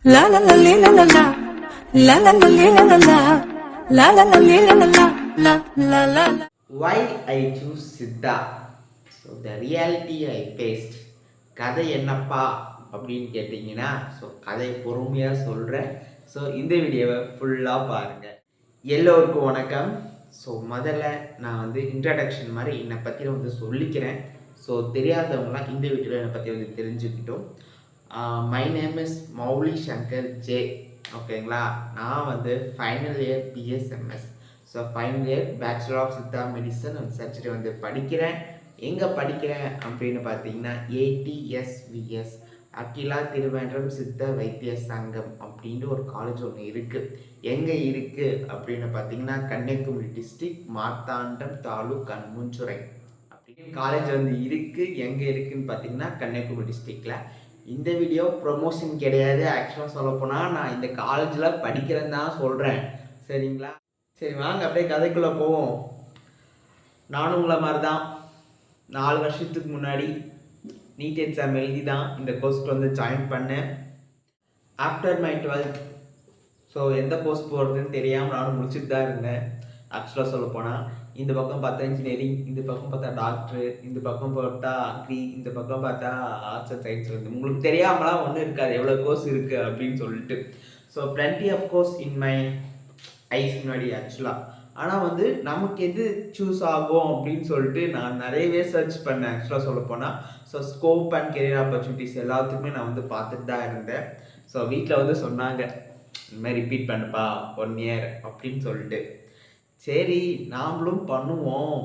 La la la li la la la. La la la li la la la. La la la li la la la. La la la la. Why I choose Siddha? So the reality I faced. கதை என்னப்பா அப்படின்னு கேட்டிங்கன்னா, so கதை பொறுமையாக சொல்கிறேன். So இந்த வீடியோவை ஃபுல்லாக பாருங்கள். எல்லோருக்கும் வணக்கம். ஸோ முதல்ல நான் வந்து இன்ட்ரடக்ஷன் மாதிரி என்னை பற்றி வந்து சொல்லிக்கிறேன். ஸோ தெரியாதவங்களாம் இந்த வீடியோவில் என்னை பற்றி வந்து தெரிஞ்சுக்கிட்டோம். My name is Mouli Shankar J. ஓகேங்களா, நான் வந்து final year BSMS. So final year bachelor of Siddha medicine and surgery வந்து படிக்கிறேன். எங்கே படிக்கிறேன் அப்படின்னு பார்த்தீங்கன்னா ATSVS அகிலா திருவேண்டரம் சித்த வைத்திய சங்கம் அப்படின்ட்டு ஒரு காலேஜ் ஒன்று இருக்குது. எங்கே இருக்குது அப்படின்னு பார்த்தீங்கன்னா கன்னியாகுமரி டிஸ்ட்ரிக்ட் மார்த்தாண்டம் தாலுக் கண்முஞ்சுரை அப்படின்னு காலேஜ் வந்து இருக்குது. எங்கே இருக்குதுன்னு பார்த்தீங்கன்னா கன்னியாகுமரி டிஸ்ட்ரிக்டில். இந்த வீடியோ ப்ரொமோஷன் கிடையாது. ஆக்சுவலாக சொல்லப்போனால் நான் இந்த காலேஜில் படிக்கிறேன்னு தான் சொல்கிறேன். சரிங்களா? சரி வாங்க அப்படியே கதைக்குள்ளே போவோம். நானும் உங்களை மாதிரி தான் 4 வருஷத்துக்கு முன்னாடி நீட் எக்ஸாம் எழுதி தான் இந்த கோர்ஸ்க்கு வந்து ஜாயின் பண்ணேன். ஆஃப்டர் மை 12th ஸோ எந்த கோர்ஸ் போகிறதுன்னு தெரியாமல் நானும் முடிச்சுட்டு தான் இருந்தேன். ஆக்சுவலாக சொல்லப்போனால் இந்த பக்கம் பார்த்தா இன்ஜினியரிங், இந்த பக்கம் பார்த்தா டாக்டரு, இந்த பக்கம் பார்த்தா அக்ரி, இந்த பக்கம் பார்த்தா ஆர்ட்ஸ் அண்ட் சயின்ஸ் வந்து உங்களுக்கு தெரியாமலாம் ஒன்றும் இருக்காது எவ்வளோ கோர்ஸ் இருக்குது அப்படின்னு சொல்லிட்டு. So plenty of course in my eyes முன்னாடி ஆக்சுவலாக. ஆனால் வந்து நமக்கு எது சூஸ் ஆகும் அப்படின்னு சொல்லிட்டு நான் நிறையவே சர்ச் பண்ணேன். ஆக்சுவலாக சொல்லப்போனால் so scope and career opportunities எல்லாத்துக்குமே நான் வந்து பார்த்துட்டு தான் இருந்தேன். ஸோ வீட்டில் வந்து சொன்னாங்க இந்த மாதிரி ரிப்பீட் பண்ணுப்பா 1 year அப்படின்னு சொல்லிட்டு. சரி நாமளும் பண்ணுவோம்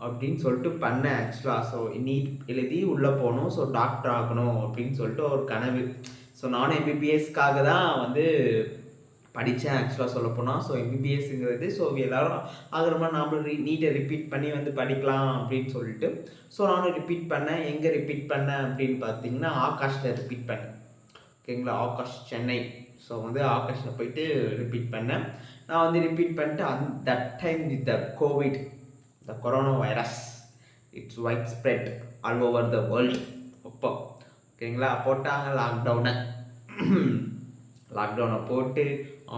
அப்படின்னு சொல்லிட்டு பண்ணேன் ஆக்சுவலாக. ஸோ நீட் எழுதி உள்ளே போகணும், ஸோ டாக்டர் ஆகணும் அப்படின்னு சொல்லிட்டு ஒரு கனவு. ஸோ நானும் எம்பிபிஎஸ்க்காக தான் வந்து படித்தேன் ஆக்சுவலாக சொல்லப்போனால். ஸோ எம்பிபிஎஸ்ங்கிறது ஸோ எல்லோரும் ஆகிற மாதிரி நாமளும் நீட்டை ரிப்பீட் பண்ணி வந்து படிக்கலாம் அப்படின்னு சொல்லிட்டு ஸோ நானும் ரிப்பீட் பண்ணேன். எங்கே ரிப்பீட் பண்ணேன் அப்படின்னு பார்த்தீங்கன்னா ஆகாஷில் ரிப்பீட் பண்ணேன். ஓகேங்களா, ஆகாஷ் சென்னை. ஸோ வந்து ஆகாஷில் போயிட்டு ரிப்பீட் பண்ணேன். நான் வந்து ரிப்பீட் பண்ணிட்டு that time with the Covid, the corona virus it's white spread all over the world. அப்போ ஓகேங்களா போட்டாங்க லாக்டவுனை போட்டு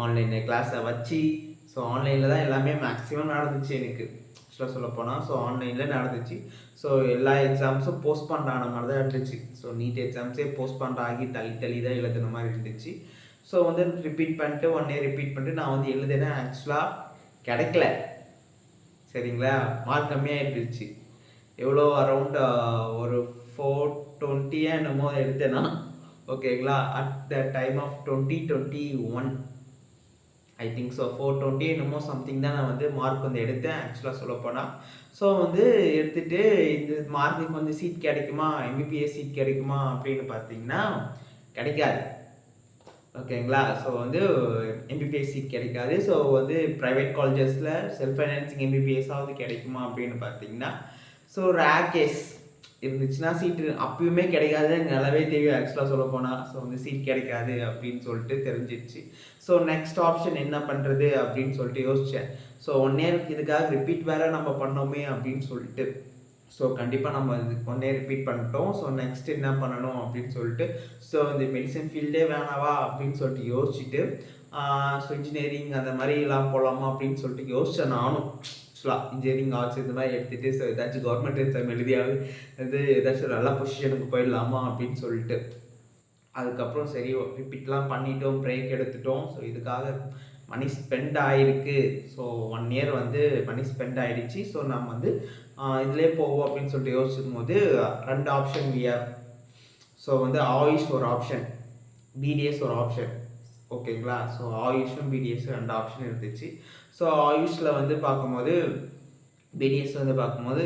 ஆன்லைனில் கிளாஸை வச்சு ஸோ ஆன்லைனில் தான் எல்லாமே மேக்ஸிமம் நடந்துச்சு எனக்கு ஆக்சுவலாக சொல்லப்போனால். ஸோ ஆன்லைனில் நடந்துச்சு. ஸோ எல்லா எக்ஸாம்ஸும் போஸ்ட்பாண்ட் ஆன மாதிரி தான் இருந்துச்சு. ஸோ நீட் எக்ஸாம்ஸே போஸ்ட்பாண்ட் ஆகி தள்ளி தான் எழுதுன மாதிரி இருந்துச்சு. ஸோ வந்து ரிப்பீட் பண்ணிட்டு 1 year ரிப்பீட் பண்ணிட்டு நான் வந்து எழுதுனேன். ஆக்சுவலாக கிடைக்கல. சரிங்களா, மார்க் கம்மியாக இருந்துச்சு. எவ்வளோ அரௌண்ட் ஒரு 420 என்னமோ எடுத்தேன்னா. ஓகேங்களா, at the time of 2021 I think so 420 என்னமோ சம்திங் தான் நான் வந்து மார்க் வந்து எடுத்தேன் ஆக்சுவலாக சொல்லப்போனால். ஸோ வந்து எடுத்துகிட்டு இந்த மார்க்குக்கு வந்து சீட் கிடைக்குமா, எம்பிபிஎஸ் சீட் கிடைக்குமா அப்படின்னு பார்த்தீங்கன்னா கிடைக்காது. ஓகேங்களா, ஸோ வந்து எம்பிபிஎஸ் சீட் கிடைக்காது. ஸோ வந்து ப்ரைவேட் காலேஜஸில் செல்ஃப் ஃபைனான்சிங் எம்பிபிஎஸ்ஸாவது கிடைக்குமா அப்படின்னு பார்த்தீங்கன்னா ஸோ ரேர் கேஸ் இருந்துச்சுன்னா சீட்டு அப்பயுமே கிடைக்காது. நல்லாவே தெரியும் ஆக்சுவலாக சொல்ல போனால். ஸோ வந்து சீட் கிடைக்காது அப்படின்னு சொல்லிட்டு தெரிஞ்சிடுச்சு. ஸோ நெக்ஸ்ட் ஆப்ஷன் என்ன பண்ணுறது அப்படின்னு சொல்லிட்டு யோசித்தேன். ஸோ 1 year இதுக்காக ரிப்பீட் வேறு நம்ம பண்ணோமே அப்படின்னு சொல்லிட்டு ஸோ கண்டிப்பாக நம்ம இது 1 year ரிப்பீட் பண்ணிட்டோம். ஸோ நெக்ஸ்ட் என்ன பண்ணணும் அப்படின்னு சொல்லிட்டு ஸோ இந்த மெடிசன் ஃபீல்டே வேணாவா அப்படின்னு சொல்லிட்டு யோசிச்சுட்டு ஸோ இன்ஜினியரிங் அந்த மாதிரிலாம் போகலாமா அப்படின்னு சொல்லிட்டு யோசித்தேன் நானும். ஆக்சுவலாக இன்ஜினியரிங் ஆர்ட்ஸ் இந்த மாதிரி எடுத்துகிட்டு ஸோ ஏதாச்சும் கவர்மெண்ட் எக்ஸாம் எழுதியாவது இது ஏதாச்சும் நல்ல பொசிஷனுக்கு போயிடலாமா அப்படின்னு சொல்லிட்டு. அதுக்கப்புறம் சரி ரிப்பீட்லாம் பண்ணிட்டோம், பிரேக் எடுத்துட்டோம். ஸோ இதுக்காக மணி ஸ்பெண்ட் ஆகிருக்கு. ஸோ 1 year வந்து மணி ஸ்பெண்ட் ஆகிடுச்சு. ஸோ நம்ம வந்து இதிலே போவோம் அப்படின்னு சொல்லிட்டு யோசிக்கும் போது 2 ஆப்ஷன் விஆர். ஸோ வந்து ஆயுஷ் ஒரு ஆப்ஷன், பிடிஎஸ் ஒரு ஆப்ஷன். ஓகேங்களா, ஸோ ஆயுஷும் பிடிஎஸ் 2 ஆப்ஷன் இருந்துச்சு. ஸோ ஆயுஷில் வந்து பார்க்கும்போது பிடிஎஸ் வந்து பார்க்கும்போது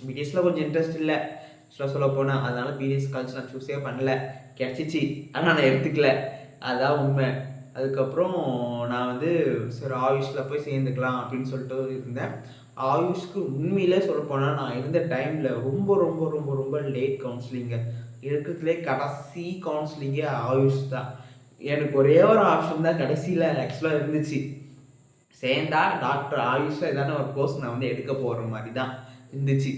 பிடிஎஸில் கொஞ்சம் இன்ட்ரெஸ்ட் இல்லை ஆக்சுவலாக சொல்ல போனால். அதனால் பிடிஎஸ் காலேஜ் நான் சூஸே பண்ணல. கிடச்சிச்சு ஆனால் நான் எடுத்துக்கல, அதுதான் உண்மை. அதுக்கப்புறம் நான் வந்து சரி ஆயுஷில் போய் சேர்ந்துக்கலாம் அப்படின்னு சொல்லிட்டு இருந்தேன். ஆயுஷ்க்கு உண்மையிலே சொல்லப்போனால் நான் இருந்த டைமில் ரொம்ப ரொம்ப ரொம்ப ரொம்ப லேட் கவுன்சிலிங்கு இருக்கிறதுலே கடைசி கவுன்சிலிங்கே ஆயுஷ் தான். எனக்கு ஒரே ஒரு ஆப்ஷன் தான் கடைசியில் ஆக்சுவலாக இருந்துச்சு. சேர்ந்தா டாக்டர் ஆயுஷில் ஏதான ஒரு கோர்ஸ் நான் வந்து எடுக்க போகிற மாதிரி தான் இருந்துச்சு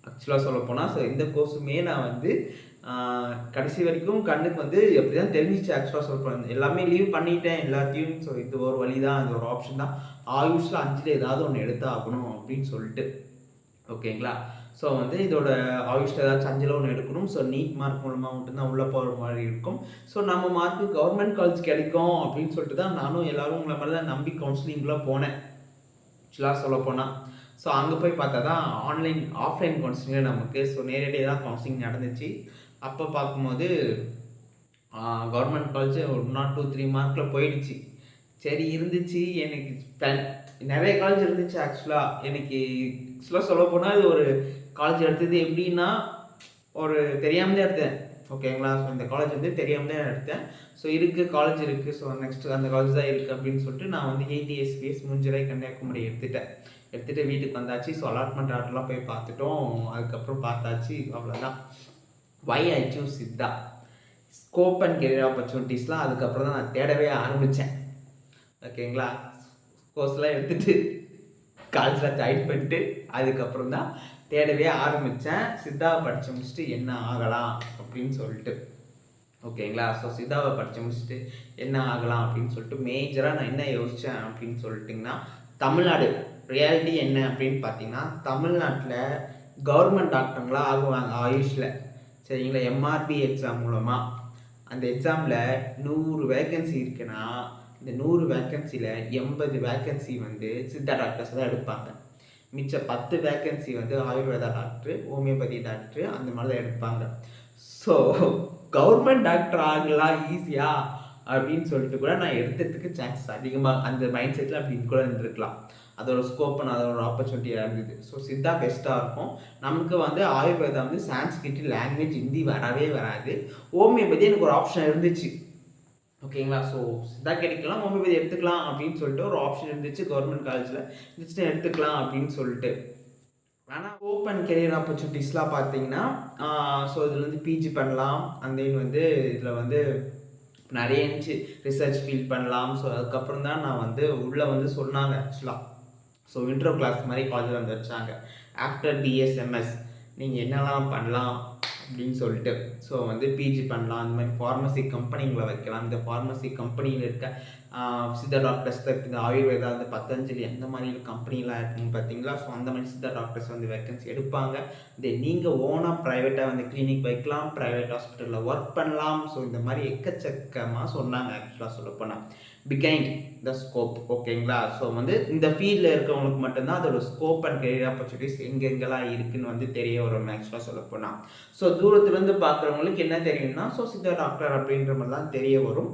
ஆக்சுவலாக சொல்லப்போனால். ஸோ இந்த கோர்ஸுமே நான் வந்து கடைசி வரைக்கும் கண்ணுக்கு வந்து எப்படி தான் தெரிஞ்சிச்சு ஆக்சுவலாக சொல்கிறேன். எல்லாமே லீவ் பண்ணிட்டேன் எல்லாத்தையும். ஸோ இது ஒரு வழி தான், இது ஒரு ஆப்ஷன் தான். ஆயுஷில் 5ல் ஏதாவது ஒன்று எடுத்தாகணும் அப்படின்னு சொல்லிட்டு. ஓகேங்களா. ஸோ வந்து இதோட ஆயுஷில் ஏதாச்சும் 5ல் ஒன்று எடுக்கணும். ஸோ நீட் மார்க் மூலமாக மட்டும்தான் உள்ளே போகிற மாதிரி இருக்கும். ஸோ நம்ம மார்க்கு கவர்மெண்ட் காலேஜ் கிடைக்கும் அப்படின்னு சொல்லிட்டு தான் நானும் எல்லோரும் உங்களை மாதிரி தான் நம்பி கவுன்சிலிங்குள்ளே போனேன் ஆக்சுவலாக சொல்லப்போனால். ஸோ அங்கே போய் பார்த்தா தான் ஆஃப்லைன் கவுன்சிலிங் நமக்கு. ஸோ நேரடியாக தான் கவுன்சிலிங் நடந்துச்சு. அப்போ பார்க்கும்போது கவர்மெண்ட் காலேஜ் 1 or 2, 3 மார்க்கில் போயிடுச்சு. சரி இருந்துச்சு. எனக்கு நிறைய காலேஜ் இருந்துச்சு ஆக்சுவலாக. எனக்கு ஆக்சுவலாக சொல்ல போனால் இது ஒரு காலேஜ் எடுத்தது எப்படின்னா ஒரு தெரியாமல் தான் எடுத்தேன். ஓகேங்களா. ஸோ இந்த காலேஜ் வந்து தெரியாமல் தான் எடுத்தேன். ஸோ இருக்குது காலேஜ் இருக்குது. ஸோ நெக்ஸ்ட்டு அந்த காலேஜ் தான் இருக்குது அப்படின்னு சொல்லிட்டு நான் வந்து ATSPS முஞ்சிரை கன்னியாகுமரி எடுத்துகிட்டு வீட்டுக்கு வந்தாச்சு. ஸோ அலாட்மெண்ட் ஆர்டர்லாம் போய் பார்த்துட்டோம். அதுக்கப்புறம் பார்த்தாச்சு. அவ்வளோதான். Why I choose Siddha scope and career ஆப்பர்ச்சுனிட்டிஸ்லாம் அதுக்கப்புறம் தான் நான் தேடவே ஆரம்பித்தேன். ஓகேங்களா. கோர்ஸ்லாம் எடுத்துகிட்டு காலேஜில் ஜாயின் பண்ணிட்டு அதுக்கப்புறம் தான் தேடவே ஆரம்பித்தேன். சித்தாவை படித்து முடிச்சுட்டு என்ன ஆகலாம் அப்படின்னு சொல்லிட்டு. ஓகேங்களா. ஸோ சித்தாவை படித்து முடிச்சுட்டு என்ன ஆகலாம் அப்படின்னு சொல்லிட்டு மேஜராக நான் என்ன யோசித்தேன் அப்படின்னு சொல்லிட்டிங்கன்னா, தமிழ்நாடு ரியாலிட்டி என்ன அப்படின்னு பார்த்தீங்கன்னா, தமிழ்நாட்டில் கவர்மெண்ட் டாக்டருங்களாம் ஆகுவாங்க ஆயுஷில். சரிங்களா. MRB எக்ஸாம் மூலமாக அந்த எக்ஸாமில் 100 வேக்கன்சி இருக்குன்னா இந்த 100 வேக்கன்சியில் 80 வேக்கன்சி வந்து சித்தா டாக்டர்ஸ் தான் எடுப்பாங்க. மிச்ச 10 வேக்கன்சி வந்து ஆயுர்வேதா டாக்டரு, ஹோமியோபதி டாக்டரு அந்த மாதிரி தான் எடுப்பாங்க. ஸோ கவர்மெண்ட் டாக்டர் ஆகலாம் ஈஸியாக அப்படின்னு சொல்லிட்டு கூட நான் எடுத்ததுக்கு சான்சஸ் அதிகமாக அந்த மைண்ட் செட்டில் அப்படின்னு கூட இருந்திருக்கலாம். அதோட ஸ்கோப் அதோட ஆப்பர்ச்சுனிட்டியாக இருந்தது. ஸோ சித்தா பெஸ்ட்டாக இருக்கும். நமக்கு வந்து ஆயுர்வேதா வந்து சான்ஸ்கிரிட் லாங்குவேஜ் ஹிந்தி வரவே வராது. ஹோமியோபதி எனக்கு ஒரு ஆப்ஷன் இருந்துச்சு. ஓகேங்களா. ஸோ சித்தா கிடைக்கலாம், ஹோமியோபதி எடுத்துக்கலாம் அப்படின்னு சொல்லிட்டு ஒரு ஆப்ஷன் இருந்துச்சு கவர்மெண்ட் காலேஜில். இருந்துச்சுன்னா எடுத்துக்கலாம் அப்படின்னு சொல்லிட்டு. ஆனால் ஸ்கோப் அண்ட் கெரியர் ஆப்பர்ச்சுனிட்டிஸ்லாம் பார்த்தீங்கன்னா ஸோ இதில் வந்து PG பண்ணலாம். அண்ட் தென் வந்து இதில் வந்து நிறைய இருந்துச்சு. ரிசர்ச் ஃபீல்ட் பண்ணலாம். ஸோ அதுக்கப்புறம் தான் நான் வந்து உள்ளே வந்து சொன்னாங்க ஆக்சுவலாக. ஸோ இன்ட்ரோ கிளாஸ் மாதிரி காலேஜில் வந்து வச்சாங்க. ஆஃப்டர் DSMS நீங்கள் என்னெல்லாம் பண்ணலாம் அப்படின்னு சொல்லிட்டு. ஸோ வந்து PG பண்ணலாம். அந்த மாதிரி ஃபார்மசி கம்பெனிங்களை வைக்கலாம். இந்த ஃபார்மசி கம்பெனியில் இருக்க சித்தா டாக்டர்ஸ் இந்த ஆயுர்வேதா வந்து பத்தஞ்சலி அந்த மாதிரி கம்பெனிலாம் இருக்குன்னு பார்த்தீங்களா. ஸோ அந்த மாதிரி சித்தா டாக்டர்ஸ் வந்து வேக்கன்சி எடுப்பாங்க. நீங்கள் ஓனாக ப்ரைவேட்டாக வந்து கிளினிக் வைக்கலாம், ப்ரைவேட் ஹாஸ்பிட்டலில் ஒர்க் பண்ணலாம். ஸோ இந்த மாதிரி எக்கச்சக்கமாக சொன்னாங்க ஆக்சுவலாக சொல்லப்போனால். Behind the scope. ஓகேங்களா. ஸோ வந்து இந்த ஃபீல்டில் இருக்கவங்களுக்கு மட்டும்தான் அதோட ஸ்கோப் அண்ட் கெரியர் ஆப்பர்ச்சுனிட்டிஸ் எங்கெங்கெல்லாம் இருக்குதுன்னு வந்து தெரிய வரும் ஆக்சுவலாக சொல்லப்போனால். ஸோ தூரத்துலேருந்து பார்க்குறவங்களுக்கு என்ன தெரியும்னா ஸோ சித்தா டாக்டர் அப்படின்ற மாதிரி தான் தெரிய வரும்.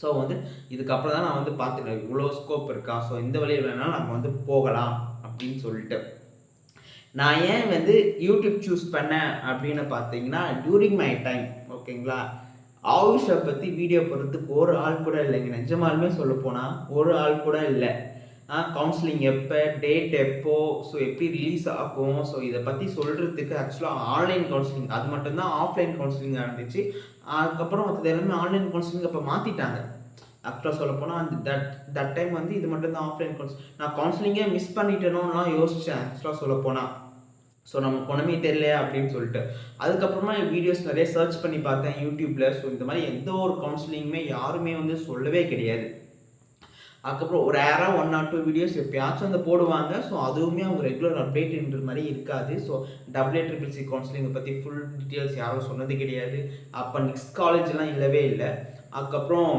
ஸோ வந்து இதுக்கப்புறம் தான் நான் வந்து பார்த்துட்டேன் இவ்வளோ ஸ்கோப் இருக்கா. ஸோ இந்த வழியில் வேணாலும் நம்ம வந்து போகலாம் அப்படின்னு சொல்லிட்டு. நான் ஏன் வந்து யூடியூப் சூஸ் பண்ணேன் அப்படின்னு பார்த்தீங்கன்னா, டியூரிங் மை டைம் ஓகேங்களா ஆயுஷை பற்றி வீடியோ போடுறதுக்கு ஒரு ஆள் கூட இல்லைங்க. நிஜமாலுமே சொல்ல போனால் ஒரு ஆள் கூட இல்லை. கவுன்சிலிங் எப்போ, டேட் எப்போ, ஸோ எப்படி ரிலீஸ் ஆகும், ஸோ இதை பற்றி சொல்கிறதுக்கு ஆக்சுவலாக ஆன்லைன் கவுன்சிலிங் அது மட்டும்தான் ஆஃப்லைன் கவுன்சிலிங்காக இருந்துச்சு. அதுக்கப்புறம் மற்றது எல்லாமே ஆன்லைன் கவுன்சிலிங் அப்போ மாற்றிட்டாங்க. ஆக்சுவலாக சொல்லப்போனால் அந்த தட் டைம் வந்து இது மட்டும்தான் ஆஃப்லைன் கவுன்சிலிங். நான் கவுன்சிலிங்கே மிஸ் பண்ணிட்டேனோலாம் யோசித்தேன் ஆக்சுவலாக சொல்லப்போனால். ஸோ நமக்கு ஒன்றுமே தெரியலையா அப்படின்னு சொல்லிட்டு அதுக்கப்புறமா வீடியோஸ் நிறைய சர்ச் பண்ணி பார்த்தேன் யூடியூப்பில். ஸோ இந்த மாதிரி எந்த ஒரு கவுன்சிலிங்குமே யாருமே வந்து சொல்லவே கிடையாது. அதுக்கப்புறம் ஒரு ரேராக 1 or 2 வீடியோஸ் எப்பயாச்சும் வந்து போடுவாங்க. ஸோ அதுவுமே அவங்க ரெகுலர் அப்டேட்ன்ற மாதிரி இருக்காது. ஸோ AACCC கவுன்சிலிங்கை பற்றி ஃபுல் டீட்டெயில்ஸ் யாரும் சொன்னது கிடையாது. அப்போ நெக்ஸ்ட் காலேஜ்லாம் இல்லவே இல்லை. அதுக்கப்புறம்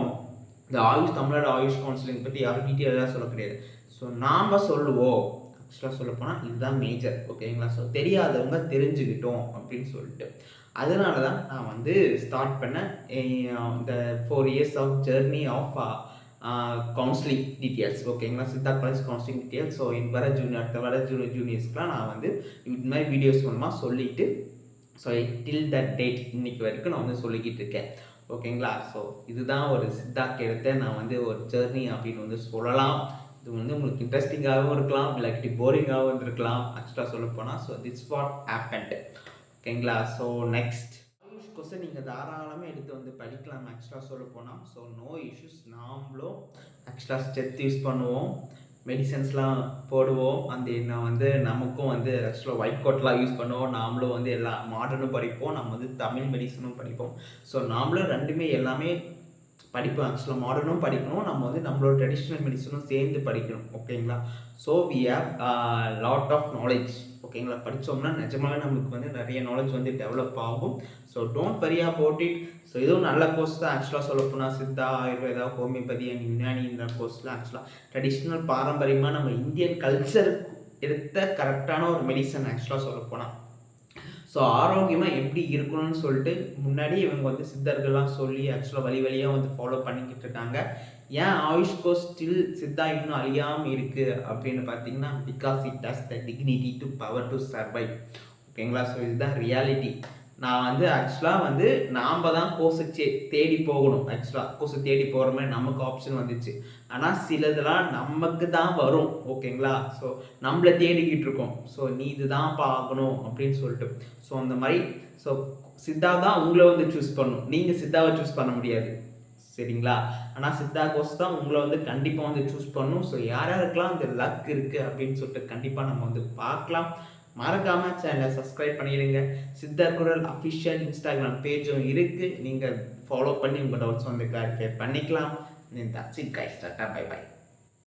இந்த தமிழ்நாடு ஆயுஷ் கவுன்சிலிங் பற்றி யாரும் டீட்டெயிலாக சொல்ல கிடையாது. ஸோ நாம் சொல்லுவோம் ஆக்சுவலாக சொல்லப்போனால் இதுதான் மேஜர். ஓகேங்களா. ஸோ தெரியாதவங்க தெரிஞ்சுக்கிட்டோம் அப்படின்னு சொல்லிட்டு அதனால தான் நான் வந்து ஸ்டார்ட் பண்ணேன் இந்த 4 years of journey of counselling details. ஓகேங்களா. Siddha college counselling details. So வர ஜூனியர்ஸ்க்குலாம் நான் வந்து இது மாதிரி வீடியோஸ் மூலமாக சொல்லிவிட்டு ஸோ டில் தட் டேட் இன்னைக்கு வரைக்கும் நான் வந்து சொல்லிக்கிட்டு இருக்கேன். ஓகேங்களா. ஸோ இதுதான் ஒரு சித்தாக்கு எடுத்த நான் வந்து ஒரு ஜெர்னி அப்படின்னு வந்து சொல்லலாம். இது வந்து உங்களுக்கு இன்ட்ரெஸ்டிங்காகவும் இருக்கலாம், இல்லாட்டி போரிங்காகவும் இருக்கலாம் ஆக்சுவலாக சொல்லப்போனால். So this what happened. ஓகேங்களா. ஸோ நெக்ஸ்ட் கொஸ்டின் நீங்கள் தாராளமாக எடுத்து வந்து படிக்கலாம் ஆக்சுவலாக சொல்லப்போனால். So no issues. நாமளும் ஆக்சுவலாக ஸ்ட்ரென்த் யூஸ் பண்ணுவோம், மெடிசன்ஸ்லாம் போடுவோம். நான் வந்து நமக்கும் வந்து ஆக்சுவலாக ஒயிட் கோட்லாம் யூஸ் பண்ணுவோம். நாமளும் வந்து எல்லா மாடர்னும் படிப்போம். நம்ம வந்து தமிழ் மெடிசனும் படிப்போம். ஸோ நாமளும் 2மே எல்லாமே படிப்போம். ஆக்சுவலாக மாடர்னும் படிக்கணும். நம்ம வந்து நம்மளோட ட்ரெடிஷ்னல் மெடிசனும் சேர்ந்து படிக்கணும். ஓகேங்களா? So we have lot of knowledge. ஓகேங்களா? படித்தோம்னா நிஜமாவே நமக்கு வந்து நிறைய நாலேஜ் வந்து டெவலப் ஆகும். So don't worry about it. So இதுவும் நல்ல கோர்ஸ் தான். ஆக்சுவலாக சொல்லப்போனால் சித்தா, ஆயுர்வேதா, ஹோமியோபதி அண்ட் யுனானின்ற கோர்ஸ்லாம் ஆக்சுவலாக ட்ரெடிஷ்னல் பாரம்பரியமாக நம்ம இந்தியன் கல்ச்சர் எடுத்த கரெக்டான ஒரு மெடிசன் ஆக்சுவலாக சொல்லப்போனால். ஸோ ஆரோக்கியமாக எப்படி இருக்கணும்னு சொல்லிட்டு முன்னாடி இவங்க வந்து சித்தர்கள்லாம் சொல்லி ஆக்சுவலாக வழியாக வந்து ஃபாலோ பண்ணிக்கிட்டு இருக்காங்க. ஏன் ஆயுஷ் கோர்ஸ் ஸ்டில் சித்தா இன்னும் அழியாமல் இருக்குது அப்படின்னு பார்த்தீங்கன்னா, because it has the dignity to power to survive. ஓகேங்களா? ஸோ இதுதான் ரியாலிட்டி. நான் வந்து ஆக்சுவலாக வந்து நாம் தான் கோர்ஸை தேடி போகணும். ஆக்சுவலாக கோர்ஸை தேடி போகிற மாதிரி நமக்கு ஆப்ஷன் வந்துச்சு. ஆனால் சிலதெல்லாம் நமக்கு தான் வரும். ஓகேங்களா? ஸோ நம்மளை தேடிக்கிட்டு இருக்கோம். ஸோ நீ இது தான் பார்க்கணும் அப்படின்னு சொல்லிட்டு. ஸோ அந்த மாதிரி ஸோ சித்தா தான் உங்களை வந்து சூஸ் பண்ணணும். நீங்கள் சித்தாவை சூஸ் பண்ண முடியாது. சரிங்களா? ஆனால் சித்தா கோர்ஸ் தான் உங்களை வந்து கண்டிப்பாக வந்து சூஸ் பண்ணணும். ஸோ யாருக்கெல்லாம் அந்த லக் இருக்குது அப்படின்னு சொல்லிட்டு கண்டிப்பாக நம்ம வந்து பார்க்கலாம். மறக்காமல் சேனலை சப்ஸ்கிரைப் பண்ணிடுங்க. சித்தர் குரல் அஃபிஷியல் இன்ஸ்டாகிராம் பேஜும் இருக்குது. நீங்கள் ஃபாலோ பண்ணி உங்கள் டவுட்ஸ் வந்து கிளாரிஃபை பண்ணிக்கலாம். That's it guys. Tata bye by.